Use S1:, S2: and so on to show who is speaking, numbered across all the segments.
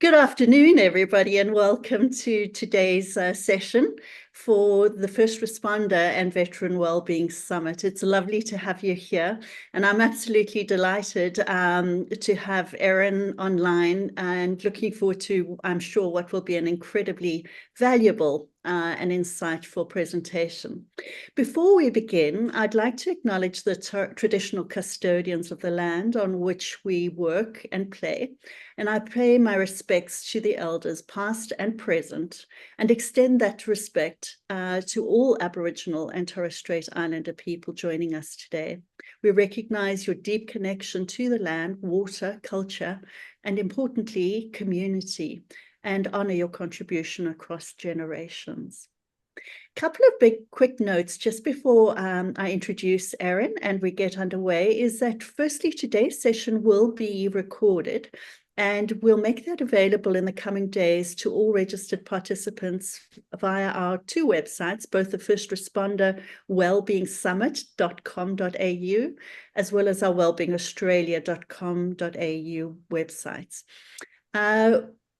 S1: Good afternoon, everybody, and welcome to today's session for the First Responder and Veteran Wellbeing Summit. It's lovely to have you here, and I'm absolutely delighted to have Erin online and looking forward to, I'm sure, what will be an incredibly valuable and insightful presentation. Before we begin, I'd like to acknowledge the traditional custodians of the land on which we work and play, and I pay my respects to the elders past and present, and extend that respect to all Aboriginal and Torres Strait Islander people joining us today. We recognise your deep connection to the land, water, culture, and importantly, community, and honour your contribution across generations. Couple of quick notes just before I introduce Erin and we get underway is that firstly, today's session will be recorded, and we'll make that available in the coming days to all registered participants via our two websites, both the First Responder wellbeingsummit.com.au as well as our wellbeingaustralia.com.au websites.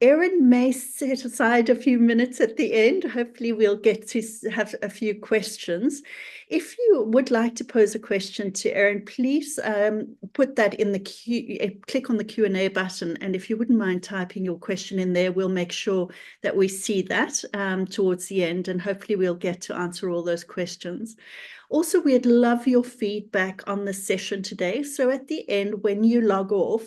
S1: Erin may set aside a few minutes at the end. Hopefully we'll get to have a few questions. If you would like to pose a question to Erin, please put that in the click on the Q&A button. And if you wouldn't mind typing your question in there, we'll make sure that we see that towards the end, and hopefully we'll get to answer all those questions. Also, we'd love your feedback on the session today. So at the end, when you log off,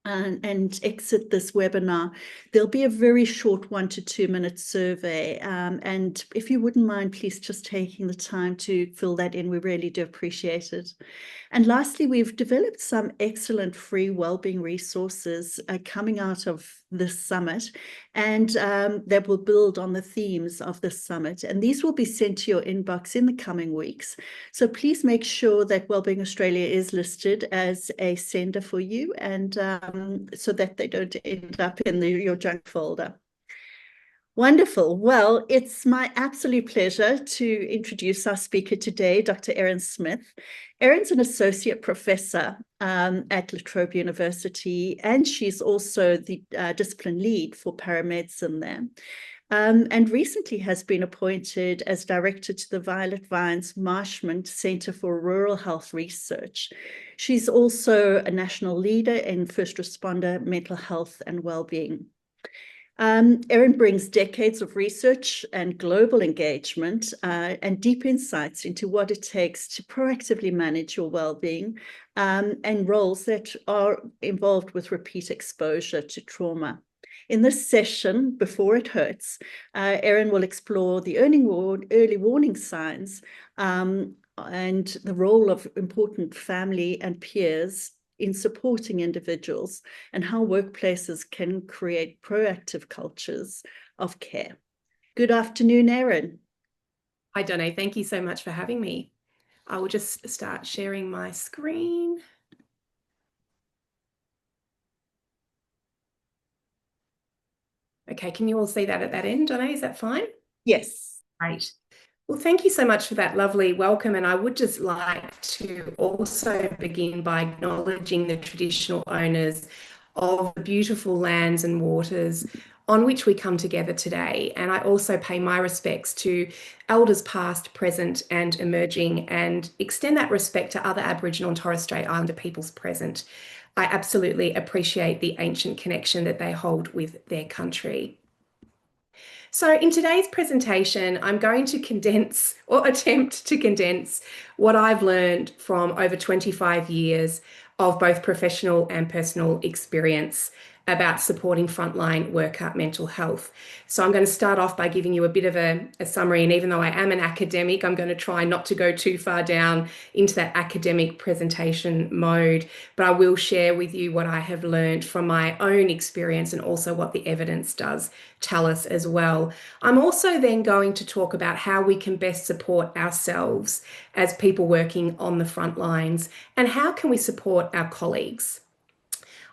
S1: and exit this webinar, there'll be a very short 1 to 2 minute survey. And if you wouldn't mind, please just taking the time to fill that in. We really do appreciate it. And lastly, we've developed some excellent free wellbeing resources coming out of this summit, and that will build on the themes of the summit. And these will be sent to your inbox in the coming weeks. So please make sure that Wellbeing Australia is listed as a sender for you, and so that they don't end up in your junk folder. Wonderful. Well, it's my absolute pleasure to introduce our speaker today, Dr. Erin Smith. Erin's an associate professor at La Trobe University, and she's also the discipline lead for paramedicine there. And recently has been appointed as director to the Violet Vines Marshman Centre for Rural Health Research. She's also a national leader in first responder mental health and wellbeing. Erin brings decades of research and global engagement and deep insights into what it takes to proactively manage your well-being and roles that are involved with repeat exposure to trauma. In this session, Before It Hurts, Erin will explore the early warning signs and the role of important family and peers in supporting individuals, and how workplaces can create proactive cultures of care. Good afternoon, Erin.
S2: Hi, Donna. Thank you so much for having me. I will just start sharing my screen. Okay, can you all see that at that end, Donna? Is that fine?
S1: Yes.
S2: Great. Well, thank you so much for that lovely welcome. And I would just like to also begin by acknowledging the traditional owners of the beautiful lands and waters on which we come together today. And I also pay my respects to elders past, present, and emerging, and extend that respect to other Aboriginal and Torres Strait Islander peoples present. I absolutely appreciate the ancient connection that they hold with their country. So in today's presentation, I'm going to condense or attempt to condense what I've learned from over 25 years of both professional and personal experience about supporting frontline worker mental health. So I'm going to start off by giving you a bit of a summary, and even though I am an academic, I'm going to try not to go too far down into that academic presentation mode, but I will share with you what I have learned from my own experience and also what the evidence does tell us as well. I'm also then going to talk about how we can best support ourselves as people working on the front lines, and how can we support our colleagues.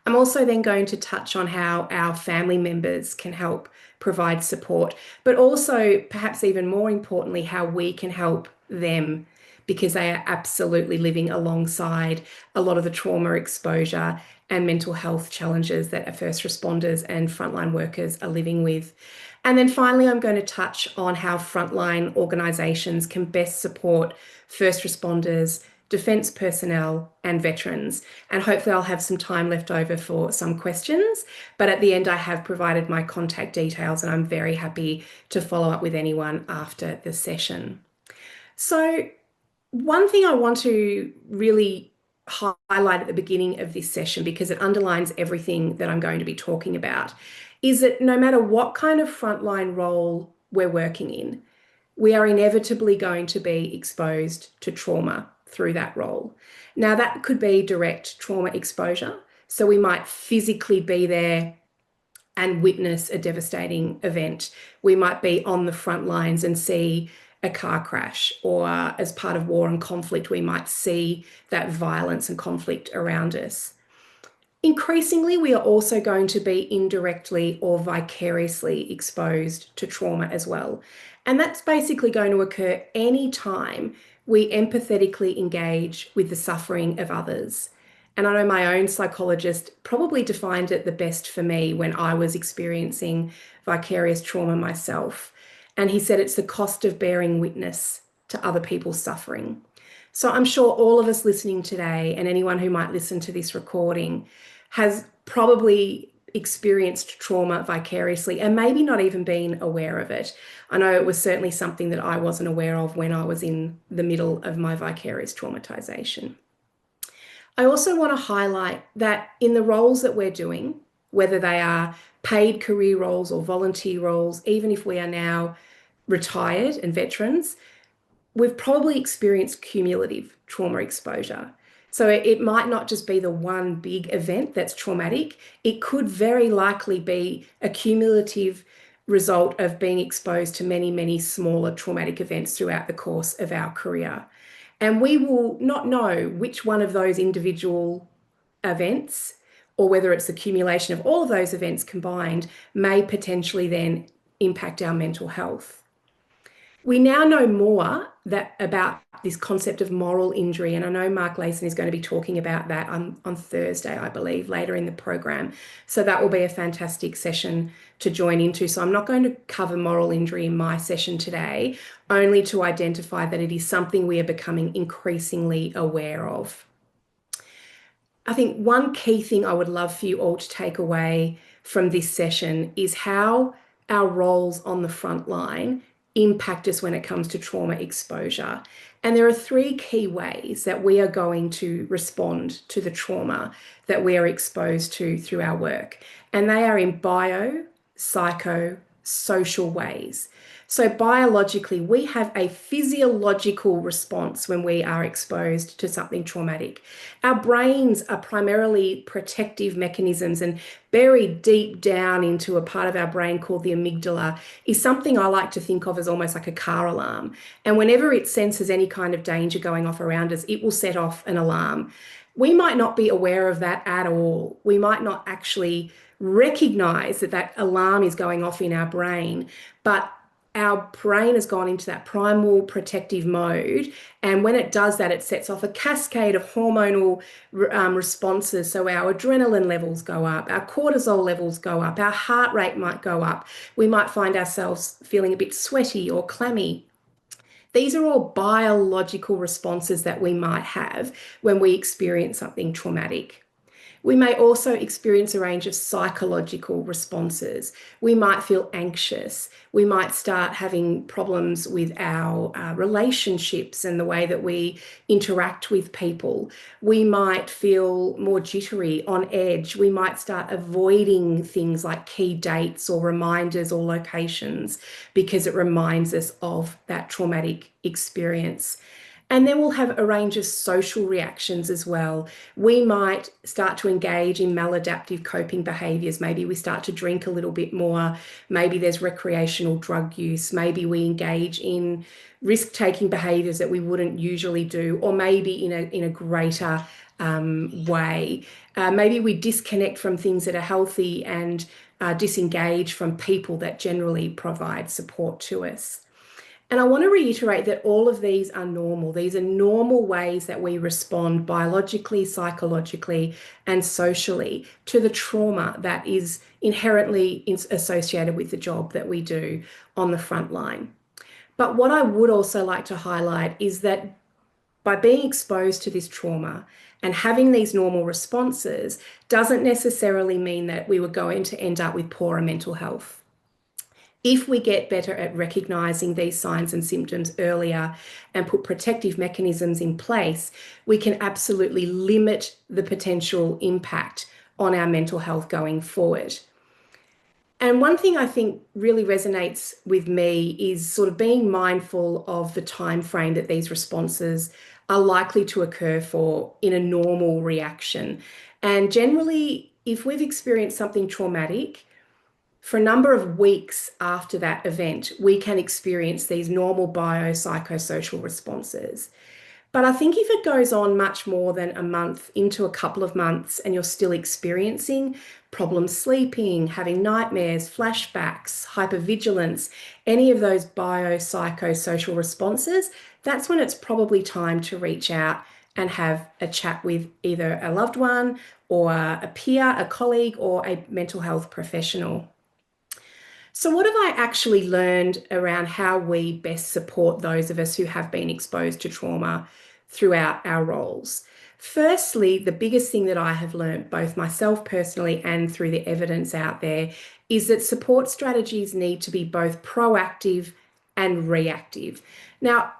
S2: I'm also then going to touch on how our family members can help provide support, but also perhaps even more importantly, how we can help them because they are absolutely living alongside a lot of the trauma exposure and mental health challenges that our first responders and frontline workers are living with. And then finally, I'm going to touch on how frontline organisations can best support first responders, defence personnel and veterans. And hopefully I'll have some time left over for some questions. But at the end, I have provided my contact details and I'm very happy to follow up with anyone after the session. So one thing I want to really highlight at the beginning of this session, because it underlines everything that I'm going to be talking about, is that no matter what kind of frontline role we're working in, we are inevitably going to be exposed to trauma through that role. Now, that could be direct trauma exposure. So we might physically be there and witness a devastating event. We might be on the front lines and see a car crash, or as part of war and conflict, we might see that violence and conflict around us. Increasingly, we are also going to be indirectly or vicariously exposed to trauma as well. And that's basically going to occur anytime we empathetically engage with the suffering of others. And I know my own psychologist probably defined it the best for me when I was experiencing vicarious trauma myself. And he said it's the cost of bearing witness to other people's suffering. So I'm sure all of us listening today, and anyone who might listen to this recording, has probably experienced trauma vicariously and maybe not even been aware of it. I know it was certainly something that I wasn't aware of when I was in the middle of my vicarious traumatization. I also want to highlight that in the roles that we're doing, whether they are paid career roles or volunteer roles, even if we are now retired and veterans, we've probably experienced cumulative trauma exposure. So it might not just be the one big event that's traumatic. It could very likely be a cumulative result of being exposed to many, many smaller traumatic events throughout the course of our career. And we will not know which one of those individual events, or whether it's the accumulation of all of those events combined, may potentially then impact our mental health. We now know more about this concept of moral injury, and I know Mark Layson is going to be talking about that on Thursday, I believe, later in the program. So that will be a fantastic session to join into. So I'm not going to cover moral injury in my session today, only to identify that it is something we are becoming increasingly aware of. I think one key thing I would love for you all to take away from this session is how our roles on the front line impact us when it comes to trauma exposure. And there are three key ways that we are going to respond to the trauma that we are exposed to through our work. And they are in bio, psycho, social ways. So biologically, we have a physiological response when we are exposed to something traumatic. Our brains are primarily protective mechanisms, and buried deep down into a part of our brain called the amygdala is something I like to think of as almost like a car alarm. And whenever it senses any kind of danger going off around us, it will set off an alarm. We might not be aware of that at all. We might not actually recognize that that alarm is going off in our brain, but our brain has gone into that primal protective mode. And when it does that, it sets off a cascade of hormonal responses. So our adrenaline levels go up, our cortisol levels go up, our heart rate might go up. We might find ourselves feeling a bit sweaty or clammy. These are all biological responses that we might have when we experience something traumatic. We may also experience a range of psychological responses. We might feel anxious. We might start having problems with our relationships and the way that we interact with people. We might feel more jittery, on edge. We might start avoiding things like key dates or reminders or locations because it reminds us of that traumatic experience. And then we'll have a range of social reactions as well. We might start to engage in maladaptive coping behaviours. Maybe we start to drink a little bit more. Maybe there's recreational drug use. Maybe we engage in risk-taking behaviours that we wouldn't usually do, or maybe in a greater way. Maybe we disconnect from things that are healthy and disengage from people that generally provide support to us. And I want to reiterate that all of these are normal. These are normal ways that we respond biologically, psychologically, and socially to the trauma that is inherently associated with the job that we do on the front line. But what I would also like to highlight is that by being exposed to this trauma and having these normal responses doesn't necessarily mean that we were going to end up with poorer mental health. If we get better at recognizing these signs and symptoms earlier and put protective mechanisms in place, we can absolutely limit the potential impact on our mental health going forward. And one thing I think really resonates with me is sort of being mindful of the time frame that these responses are likely to occur for in a normal reaction. And generally, if we've experienced something traumatic, for a number of weeks after that event, we can experience these normal biopsychosocial responses. But I think if it goes on much more than a month into a couple of months and you're still experiencing problems sleeping, having nightmares, flashbacks, hypervigilance, any of those biopsychosocial responses, that's when it's probably time to reach out and have a chat with either a loved one or a peer, a colleague, or a mental health professional. So, what have I actually learned around how we best support those of us who have been exposed to trauma throughout our roles? Firstly, the biggest thing that I have learned, both myself personally and through the evidence out there, is that support strategies need to be both proactive and reactive. Now,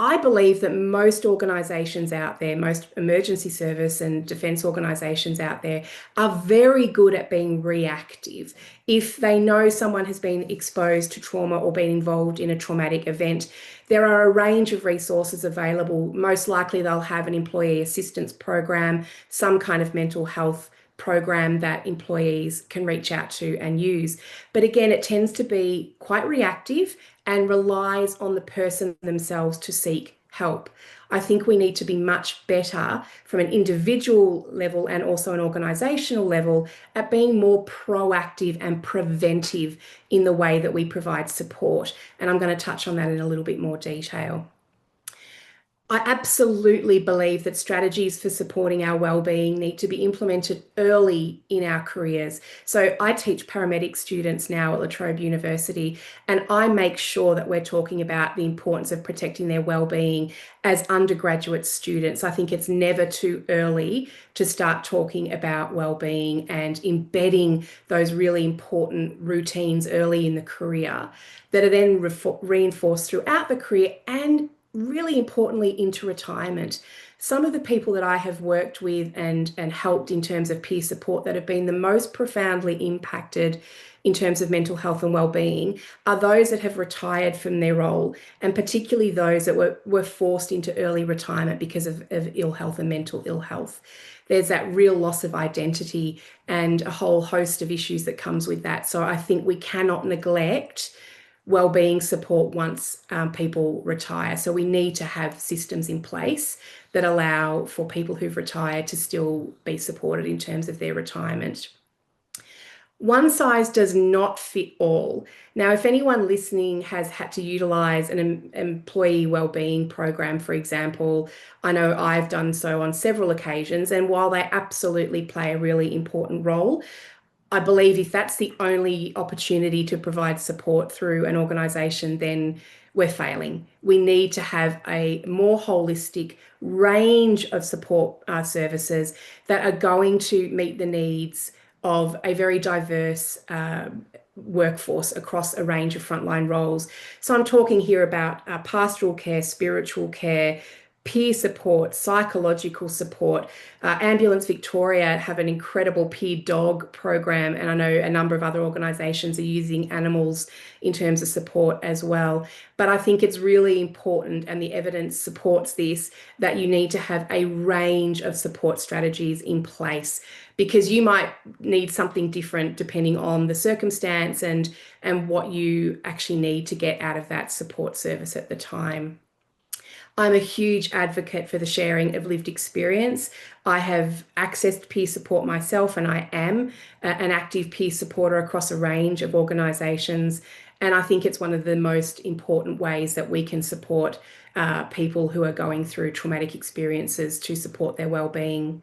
S2: I believe that most organisations out there, most emergency service and defence organisations out there are very good at being reactive. If they know someone has been exposed to trauma or been involved in a traumatic event, there are a range of resources available. Most likely they'll have an employee assistance program, some kind of mental health program that employees can reach out to and use. But again, it tends to be quite reactive and relies on the person themselves to seek help. I think we need to be much better from an individual level and also an organisational level at being more proactive and preventive in the way that we provide support. And I'm going to touch on that in a little bit more detail. I absolutely believe that strategies for supporting our wellbeing need to be implemented early in our careers. So I teach paramedic students now at La Trobe University, and I make sure that we're talking about the importance of protecting their wellbeing as undergraduate students. I think it's never too early to start talking about wellbeing and embedding those really important routines early in the career that are then reinforced throughout the career and really importantly into retirement. Some of the people that I have worked with and helped in terms of peer support that have been the most profoundly impacted in terms of mental health and well-being are those that have retired from their role, and particularly those that were forced into early retirement because of ill health and mental ill health. There's that real loss of identity and a whole host of issues that comes with that. So I think we cannot neglect wellbeing support once people retire. So we need to have systems in place that allow for people who've retired to still be supported in terms of their retirement. One size does not fit all. Now, if anyone listening has had to utilise an employee wellbeing program, for example, I know I've done so on several occasions, and while they absolutely play a really important role, I believe if that's the only opportunity to provide support through an organisation, then we're failing. We need to have a more holistic range of support services that are going to meet the needs of a very diverse workforce across a range of frontline roles. So I'm talking here about pastoral care, spiritual care, peer support, psychological support. Ambulance Victoria have an incredible peer dog program, and I know a number of other organisations are using animals in terms of support as well. But I think it's really important, and the evidence supports this, that you need to have a range of support strategies in place, because you might need something different depending on the circumstance and what you actually need to get out of that support service at the time. I'm a huge advocate for the sharing of lived experience. I have accessed peer support myself, and I am an active peer supporter across a range of organisations. And I think it's one of the most important ways that we can support people who are going through traumatic experiences to support their well-being.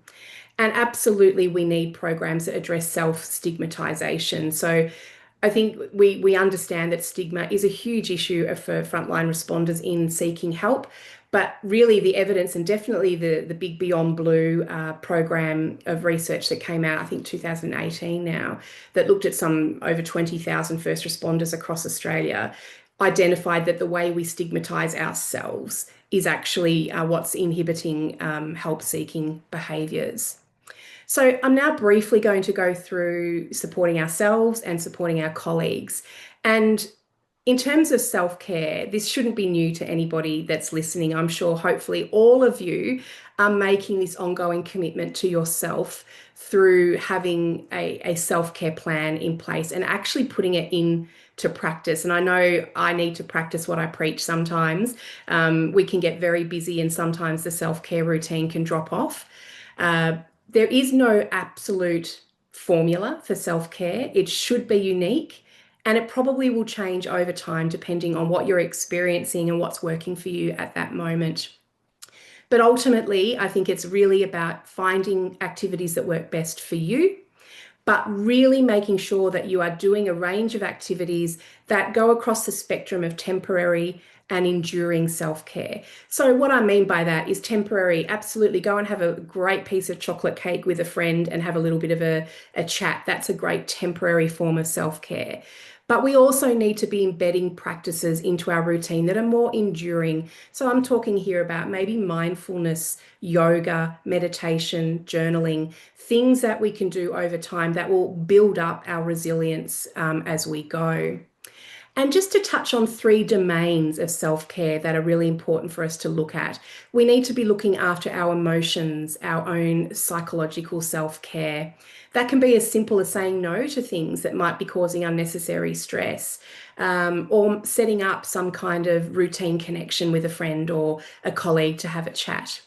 S2: And absolutely, we need programs that address self-stigmatization. So I think we understand that stigma is a huge issue for frontline responders in seeking help, but really the evidence, and definitely the big Beyond Blue program of research that came out, I think 2018 now, that looked at some over 20,000 first responders across Australia, identified that the way we stigmatize ourselves is actually what's inhibiting help-seeking behaviours. So I'm now briefly going to go through supporting ourselves and supporting our colleagues. And in terms of self-care, this shouldn't be new to anybody that's listening. I'm sure hopefully all of you are making this ongoing commitment to yourself through having a self-care plan in place and actually putting it into practice. And I know I need to practice what I preach sometimes. We can get very busy and sometimes the self-care routine can drop off. There is no absolute formula for self-care. It should be unique, and it probably will change over time depending on what you're experiencing and what's working for you at that moment. But ultimately, I think it's really about finding activities that work best for you, but really making sure that you are doing a range of activities that go across the spectrum of temporary and enduring self-care. So what I mean by that is temporary, absolutely go and have a great piece of chocolate cake with a friend and have a little bit of a chat. That's a great temporary form of self-care. But we also need to be embedding practices into our routine that are more enduring. So I'm talking here about maybe mindfulness, yoga, meditation, journaling, things that we can do over time that will build up our resilience as we go. And just to touch on 3 domains of self-care that are really important for us to look at, we need to be looking after our emotions, our own psychological self-care. That can be as simple as saying no to things that might be causing unnecessary stress, or setting up some kind of routine connection with a friend or a colleague to have a chat.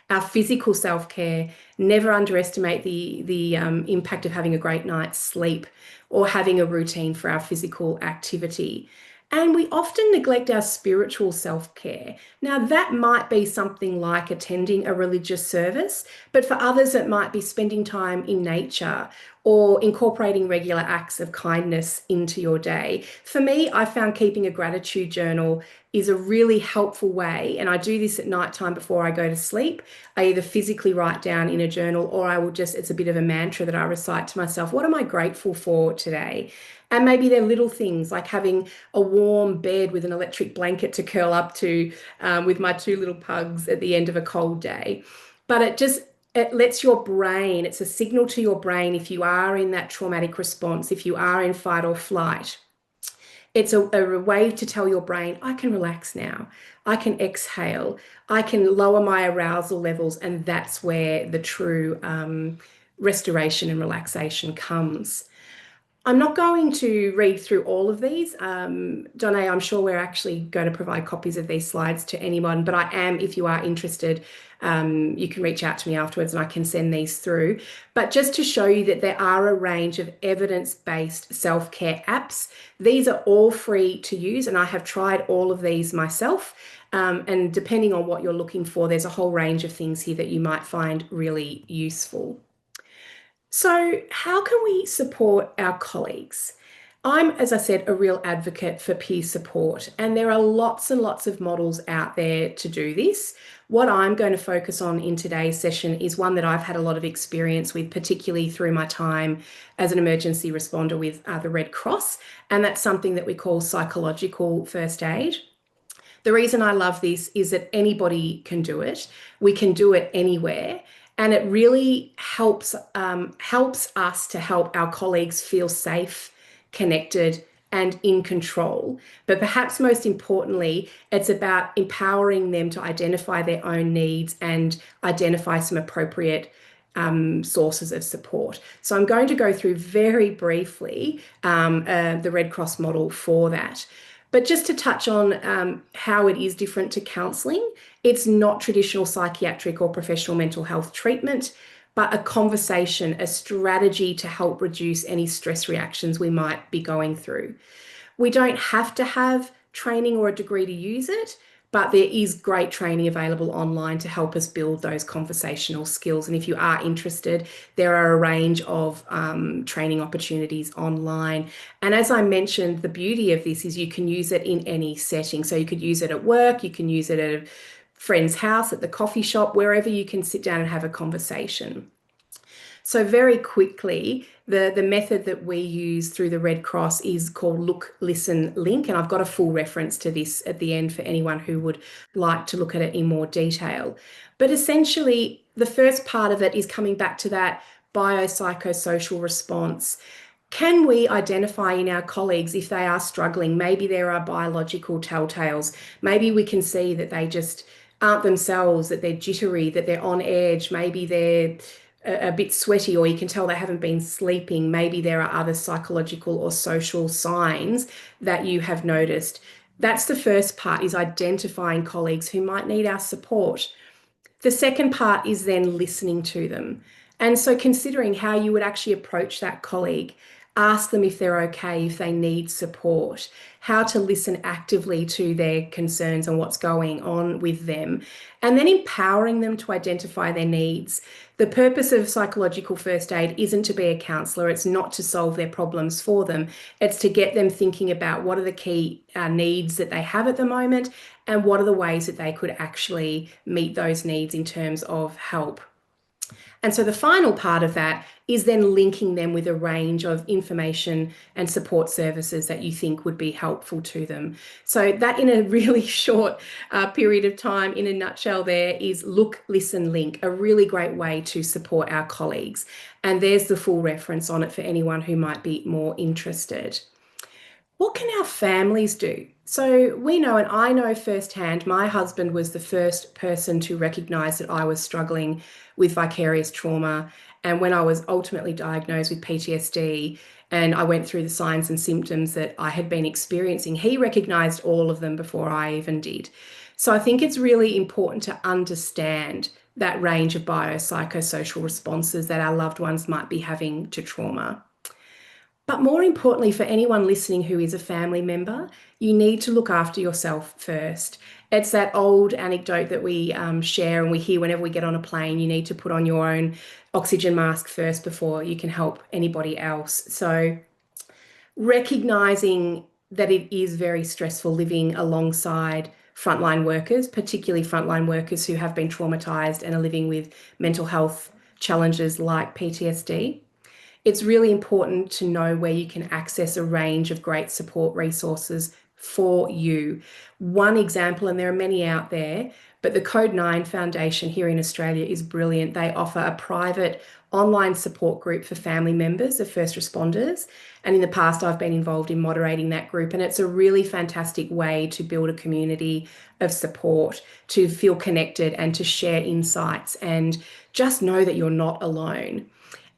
S2: Our physical self-care, never underestimate the impact of having a great night's sleep or having a routine for our physical activity. And we often neglect our spiritual self-care. Now, that might be something like attending a religious service, but for others, it might be spending time in nature or incorporating regular acts of kindness into your day. For me, I found keeping a gratitude journal is a really helpful way, and I do this at night time before I go to sleep. I either physically write down in a journal or I will just, it's a bit of a mantra that I recite to myself. What am I grateful for today? And maybe they're little things like having a warm bed with an electric blanket to curl up to with my 2 little pugs at the end of a cold day. But it lets your brain, it's a signal to your brain if you are in that traumatic response, if you are in fight or flight. It's a way to tell your brain, I can relax now, I can exhale, I can lower my arousal levels, and that's where the true restoration and relaxation comes. I'm not going to read through all of these. Donna, I'm sure we're actually going to provide copies of these slides to anyone, but I am, if you are interested, you can reach out to me afterwards and I can send these through. But just to show you that there are a range of evidence-based self-care apps. These are all free to use, and I have tried all of these myself. And depending on what you're looking for, there's a whole range of things here that you might find really useful. So how can we support our colleagues? I'm, as I said, a real advocate for peer support, and there are lots and lots of models out there to do this. What I'm going to focus on in today's session is one that I've had a lot of experience with, particularly through my time as an emergency responder with the Red Cross, and that's something that we call psychological first aid. The reason I love this is that anybody can do it. We can do it anywhere. And it really helps us to help our colleagues feel safe, connected, and in control. But perhaps most importantly, it's about empowering them to identify their own needs and identify some appropriate sources of support. So I'm going to go through very briefly the Red Cross model for that. But just to touch on how it is different to counselling, it's not traditional psychiatric or professional mental health treatment, but a conversation, a strategy to help reduce any stress reactions we might be going through. We don't have to have training or a degree to use it, but there is great training available online to help us build those conversational skills. And if you are interested, there are a range of training opportunities online. And as I mentioned, the beauty of this is you can use it in any setting. So you could use it at work, you can use it at a friend's house, at the coffee shop, wherever you can sit down and have a conversation. So very quickly, the method that we use through the Red Cross is called Look, Listen, Link. And I've got a full reference to this at the end for anyone who would like to look at it in more detail. But essentially, the first part of it is coming back to that biopsychosocial response. Can we identify in our colleagues if they are struggling? Maybe there are biological telltales. Maybe we can see that they just aren't themselves, that they're jittery, that they're on edge. Maybe they're a bit sweaty, or you can tell they haven't been sleeping. Maybe there are other psychological or social signs that you have noticed. That's the first part, is identifying colleagues who might need our support. The second part is then listening to them. And so considering how you would actually approach that colleague, ask them if they're okay, if they need support, how to listen actively to their concerns and what's going on with them, and then empowering them to identify their needs. The purpose of psychological first aid isn't to be a counsellor. It's not to solve their problems for them. It's to get them thinking about what are the key needs that they have at the moment, and what are the ways that they could actually meet those needs in terms of help. And so the final part of that is then linking them with a range of information and support services that you think would be helpful to them. So that, in a really short period of time, in a nutshell, there is Look, Listen, Link, a really great way to support our colleagues. And there's the full reference on it for anyone who might be more interested. What can our families do? So we know, and I know firsthand, my husband was the first person to recognise that I was struggling with vicarious trauma. And when I was ultimately diagnosed with PTSD and I went through the signs and symptoms that I had been experiencing, he recognised all of them before I even did. So I think it's really important to understand that range of biopsychosocial responses that our loved ones might be having to trauma. But more importantly, for anyone listening who is a family member, you need to look after yourself first. It's that old anecdote that we share and we hear whenever we get on a plane. You need to put on your own oxygen mask first before you can help anybody else. So recognizing that it is very stressful living alongside frontline workers, particularly frontline workers who have been traumatized and are living with mental health challenges like PTSD. It's really important to know where you can access a range of great support resources for you. One example, and there are many out there, but the Code 9 Foundation here in Australia is brilliant. They offer a private online support group for family members of first responders. And in the past, I've been involved in moderating that group. And it's a really fantastic way to build a community of support, to feel connected and to share insights and just know that you're not alone.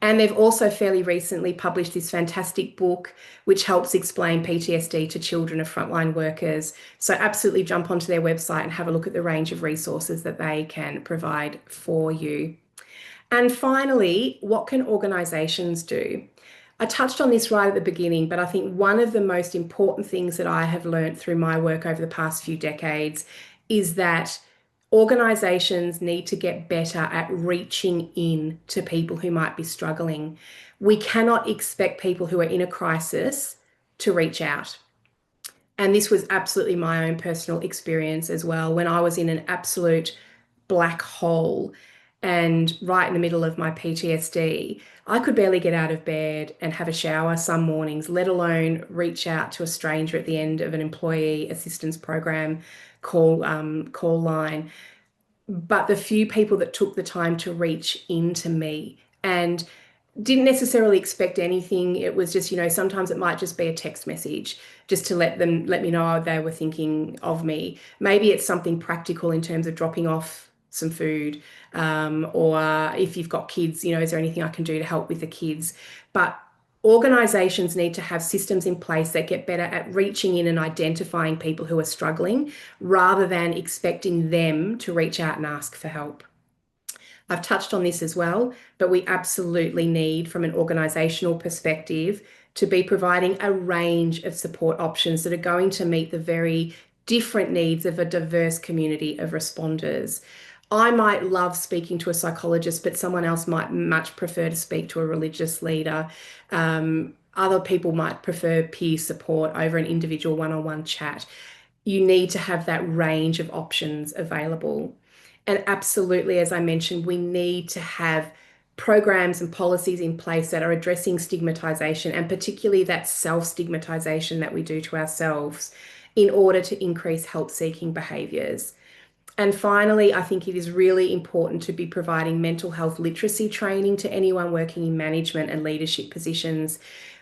S2: And they've also fairly recently published this fantastic book which helps explain PTSD to children of frontline workers. So absolutely jump onto their website and have a look at the range of resources that they can provide for you. And finally, what can organisations do? I touched on this right at the beginning, but I think one of the most important things that I have learned through my work over the past few decades is that organisations need to get better at reaching in to people who might be struggling. We cannot expect people who are in a crisis to reach out. And this was absolutely my own personal experience as well. When I was in an absolute black hole and right in the middle of my PTSD, I could barely get out of bed and have a shower some mornings, let alone reach out to a stranger at the end of an employee assistance program call line. But the few people that took the time to reach into me and didn't necessarily expect anything. It was just, sometimes it might just be a text message just to let me know they were thinking of me. Maybe it's something practical in terms of dropping off some food, or if you've got kids, is there anything I can do to help with the kids? But organisations need to have systems in place that get better at reaching in and identifying people who are struggling rather than expecting them to reach out and ask for help. I've touched on this as well, but we absolutely need, from an organisational perspective, to be providing a range of support options that are going to meet the very different needs of a diverse community of responders. I might love speaking to a psychologist, but someone else might much prefer to speak to a religious leader. Other people might prefer peer support over an individual one-on-one chat. You need to have that range of options available. And absolutely, as I mentioned, we need to have programs and policies in place that are addressing stigmatization, and particularly that self-stigmatization that we do to ourselves, in order to increase help-seeking behaviours. And finally, I think it is really important to be providing mental health literacy training to anyone working in management and leadership positions.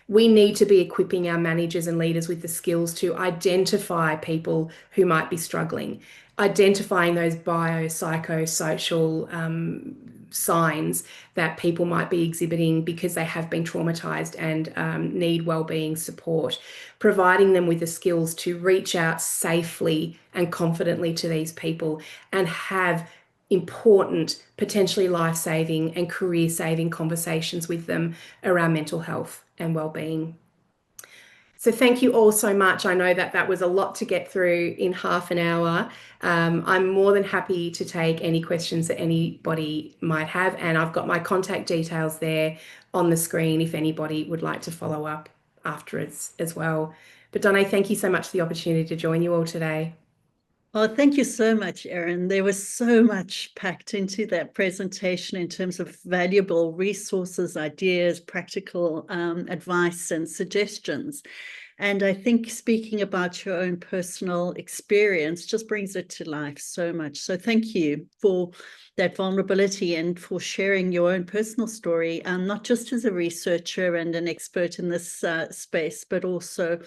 S2: We need to be equipping our managers and leaders with the skills to identify people who might be struggling, identifying those biopsychosocial signs that people might be exhibiting because they have been traumatized and need wellbeing support, providing them with the skills to reach out safely and confidently to these people and have important, potentially life-saving and career-saving conversations with them around mental health and wellbeing. So thank you all so much. I know that that was a lot to get through in half an hour. I'm more than happy to take any questions that anybody might have, and I've got my contact details there on the screen if anybody would like to follow up afterwards as well. But Donna, thank you so much for the opportunity to join you all today.
S1: Oh, thank you so much, Erin. There was so much packed into that presentation in terms of valuable resources, ideas, practical advice and suggestions. And I think speaking about your own personal experience just brings it to life so much. So thank you for that vulnerability and for sharing your own personal story, not just as a researcher and an expert in this space, but also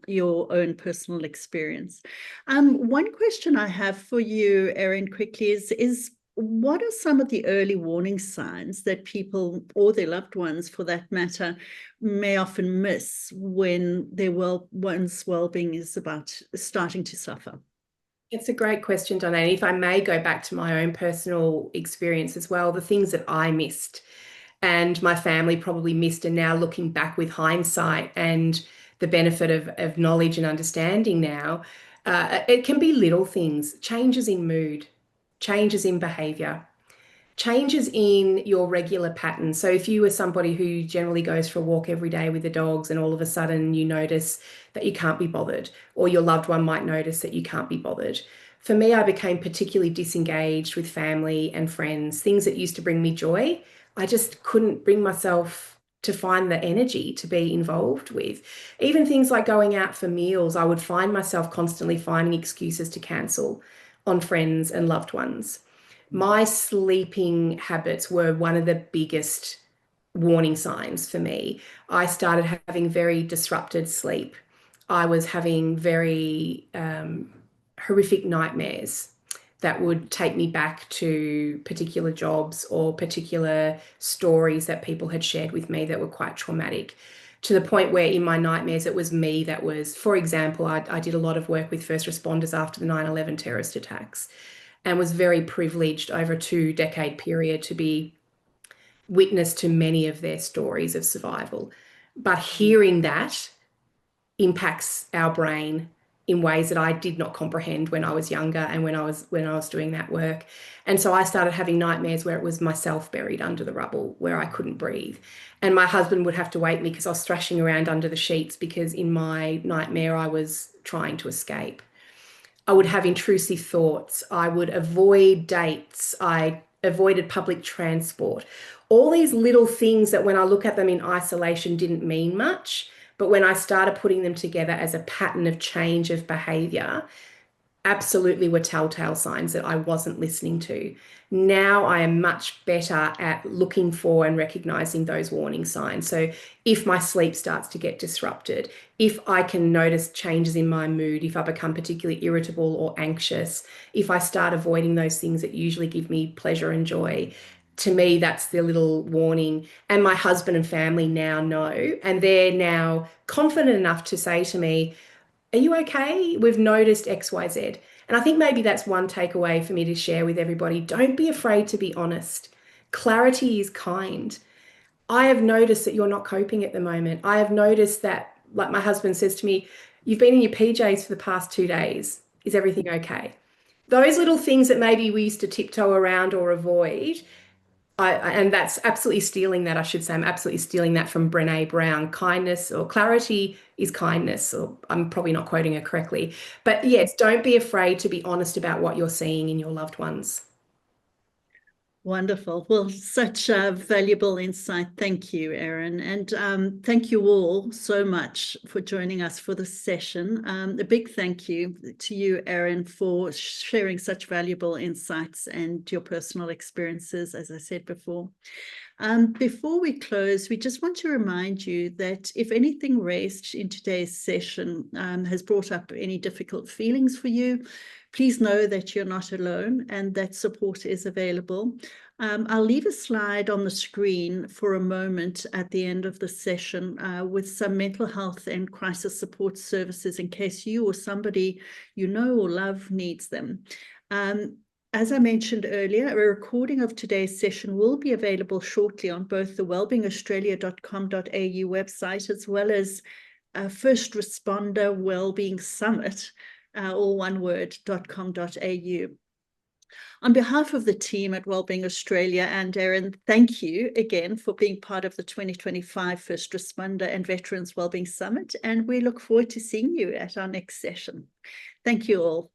S1: your own personal experience. One question I have for you, Erin, quickly is what are some of the early warning signs that people or their loved ones, for that matter, may often miss when their one's well-being is about starting to suffer?
S2: It's a great question, Donna. And if I may go back to my own personal experience as well, the things that I missed and my family probably missed, and now looking back with hindsight and the benefit of knowledge and understanding now, it can be little things, changes in mood, changes in behavior, changes in your regular pattern. So if you are somebody who generally goes for a walk every day with the dogs and all of a sudden you notice that you can't be bothered, or your loved one might notice that you can't be bothered. For me, I became particularly disengaged with family and friends, things that used to bring me joy. I just couldn't bring myself to find the energy to be involved with. Even things like going out for meals, I would find myself constantly finding excuses to cancel on friends and loved ones. My sleeping habits were one of the biggest warning signs for me. I started having very disrupted sleep. I was having very horrific nightmares that would take me back to particular jobs or particular stories that people had shared with me that were quite traumatic, to the point where in my nightmares it was me that was, for example, I did a lot of work with first responders after the 9/11 terrorist attacks, and was very privileged over a 2-decade period to be witness to many of their stories of survival. But hearing that impacts our brain in ways that I did not comprehend when I was younger and when I was doing that work. And so I started having nightmares where it was myself buried under the rubble, where I couldn't breathe. And my husband would have to wake me because I was thrashing around under the sheets, because in my nightmare I was trying to escape. I would have intrusive thoughts. I would avoid dates. I avoided public transport. All these little things that when I look at them in isolation didn't mean much, but when I started putting them together as a pattern of change of behavior, absolutely were telltale signs that I wasn't listening to. Now I am much better at looking for and recognizing those warning signs. So if my sleep starts to get disrupted, if I can notice changes in my mood, if I become particularly irritable or anxious, if I start avoiding those things that usually give me pleasure and joy, to me, that's the little warning. And my husband and family now know, and they're now confident enough to say to me, "Are you okay? We've noticed XYZ." And I think maybe that's one takeaway for me to share with everybody. Don't be afraid to be honest. Clarity is kind. I have noticed that you're not coping at the moment. I have noticed that, like my husband says to me, you've been in your PJs for the past 2 days. Is everything okay? Those little things that maybe we used to tiptoe around or avoid, and that's absolutely stealing that, I should say. I'm absolutely stealing that from Brene Brown. Kindness or clarity is kindness, or I'm probably not quoting her correctly. But yes, don't be afraid to be honest about what you're seeing in your loved ones.
S1: Wonderful. Well, such a valuable insight. Thank you, Erin. And thank you all so much for joining us for this session. A big thank you to you, Erin, for sharing such valuable insights and your personal experiences, as I said before. Before we close, we just want to remind you that if anything raised in today's session has brought up any difficult feelings for you, please know that you're not alone and that support is available. I'll leave a slide on the screen for a moment at the end of the session with some mental health and crisis support services in case you or somebody you know or love needs them. As I mentioned earlier, a recording of today's session will be available shortly on both the wellbeingaustralia.com.au website as well as First Responder Wellbeing Summit, all one word, .com.au. On behalf of the team at Wellbeing Australia and Erin, thank you again for being part of the 2025 First Responder and Veterans Wellbeing Summit, and we look forward to seeing you at our next session. Thank you all.